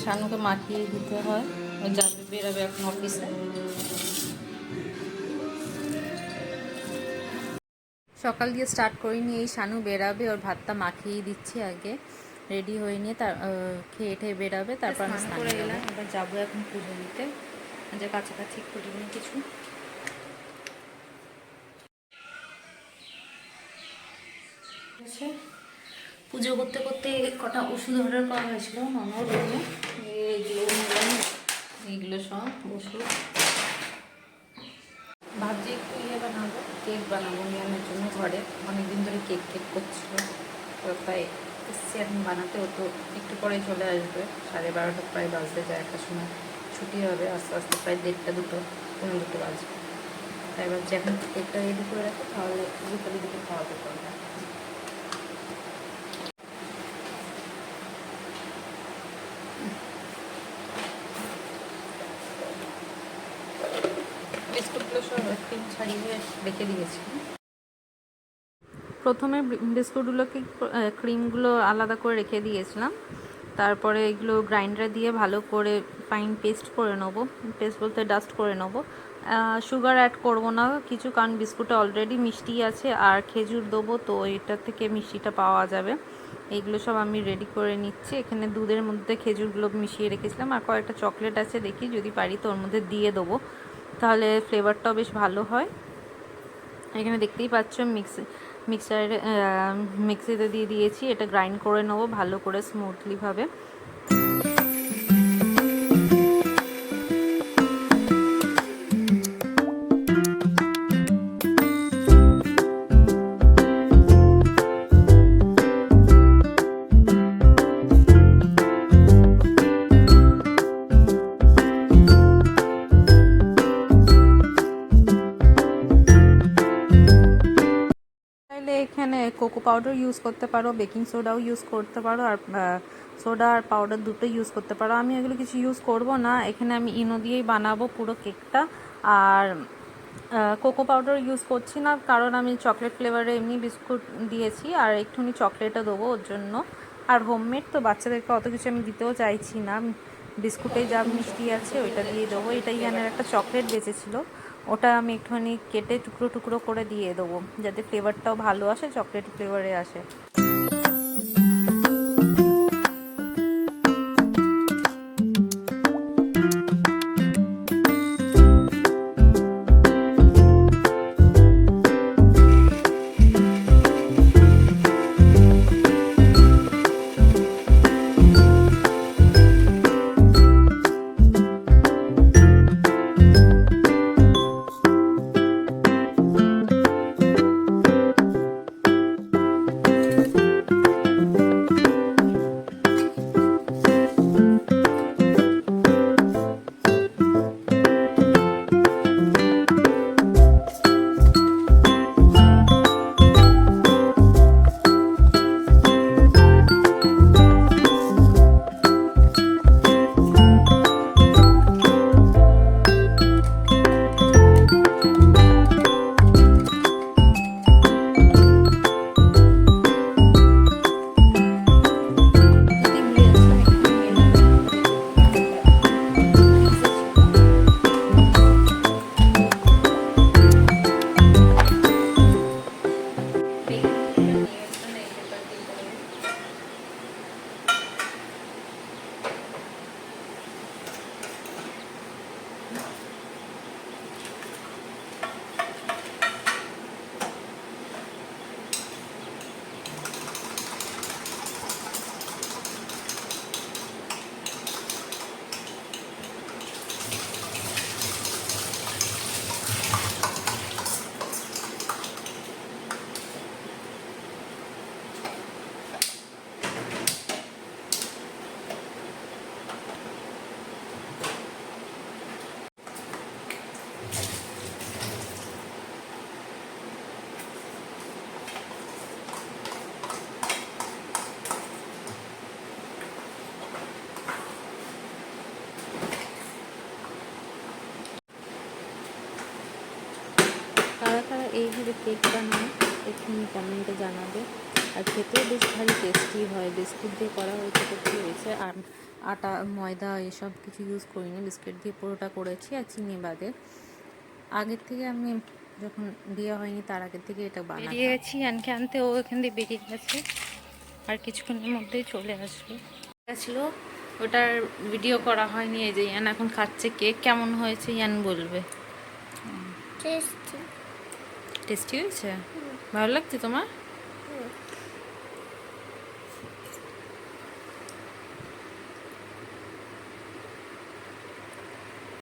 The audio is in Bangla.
শানুকে মাখিয়ে দিতে হয়, ও যাবে বেরোবে এখন অফিসে। সকাল দিয়ে স্টার্ট করিনি, এই শানু বেরাবে, ওর ভাতটা মাখিয়ে দিচ্ছি আগে, রেডি হয়ে নিয়ে তার খেয়ে ঠেয়ে বেরাবে, তারপর আমি স্নান করে গেলাম। এবার যাবো এখন পুজো দিতে, যে কাছাকাছি করিনি কিছু। পুজো করতে করতে কটা ওষুধ অর্ডার করা হয়েছিল ননর রুমে, এইগুলো সব ওষুধ। ভাবছি একটু বানাবো, কেক বানাবো নিয়মের জন্য ঘরে, অনেকদিন ধরে কেক করছিল, তাই এসছি এখন বানাতে। ও তো একটু পরে চলে আসবে, 12:30 প্রায় বাজতে যায়, একটা সময় ছুটি হবে, আস্তে আস্তে প্রায় 1:30 2 পৌনে 2 বাজবে। তাই ভাবছি এখন কেকটা রেডি করে রাখো, তাহলে বিকালের দিকে খাওয়াতে পারবে। বিস্কুটগুলো সব ক্রিম ছাড়িয়ে রেখে দিয়েছি। প্রথমে বিস্কুটগুলোকে ক্রিমগুলো আলাদা করে রেখে দিয়েছিলাম, তারপরে এগুলো গ্রাইন্ডার দিয়ে ভালো করে ফাইন পেস্ট করে নেবো, পেস্ট বলতে ডাস্ট করে নেবো। সুগার অ্যাড করব না কিছু, কারণ বিস্কুটে অলরেডি মিষ্টি আছে, আর খেজুর দেবো তো এটা থেকে মিষ্টিটা পাওয়া যাবে। এইগুলো সব আমি রেডি করে নিচ্ছি। এখানে দুধের মধ্যে খেজুরগুলো মিশিয়ে রেখেছিলাম, আর কয়েকটা চকলেট আছে, দেখি যদি পারি তো ওর মধ্যে দিয়ে দেবো, তাহলে ফ্লেভারটাও বেশ ভালো হয়। এখানে দেখতেই পাচ্ছ মিক্সিতে দিয়ে দিয়েছি, এটা গ্রাইন্ড করে নেবো ভালো করে স্মুথলিভাবে। এখানে কোকো পাউডার ইউজ করতে পারো, বেকিং সোডাও ইউজ করতে পারো, আর সোডা আর পাউডার দুটো ইউজ করতে পারো। আমি এগুলো কিছু ইউজ করব না, এখানে আমি ইনো দিয়েই বানাবো পুরো কেকটা। আর কোকো পাউডার ইউজ করছি না, কারণ আমি চকলেট ফ্লেভারে এমনি বিস্কুট দিয়েছি, আর একটুখানি চকলেটও দেবো ওর জন্য। আর হোমমেড তো বাচ্চাদেরকে অত কিছু আমি দিতেও চাইছি না, বিস্কুটে যা মিষ্টি আছে ওইটা দিয়ে দেবো। এটা ইয়ানের একটা চকলেট বেঁচেছিল, ওটা আমি একটুখানি কেটে টুকরো টুকরো করে দিয়ে দেবো, যাতে ফ্লেভারটাও ভালো আসে, চকলেট ফ্লেভারে আসে। কারা কারা এইভাবে কেক বানায় এক্ষুনি কমেন্টে জানাবে। আর খেতেও বেশ ভারী টেস্টি হয়, বিস্কুট দিয়ে করা হয়েছে, হয়েছে। আর আটা ময়দা এসব কিছু ইউজ করিনি, বিস্কিট দিয়ে পুরোটা করেছি আর চিনি বাদে। আগের থেকে আমি যখন দেওয়া হয়নি তার আগের থেকে এটা বেরিয়ে গেছি আনকে আনতে, ও এখান দিয়ে বেরিয়ে গেছে আর কিছুক্ষণের মধ্যেই চলে আসবে। গেছিলো ওটার ভিডিও করা হয়নি। এই যে ইয়ান এখন খাচ্ছে কেক। কেমন হয়েছে ইয়ান বলবে? টেস্টি হয়েছে? ভালো লাগছে তোমার?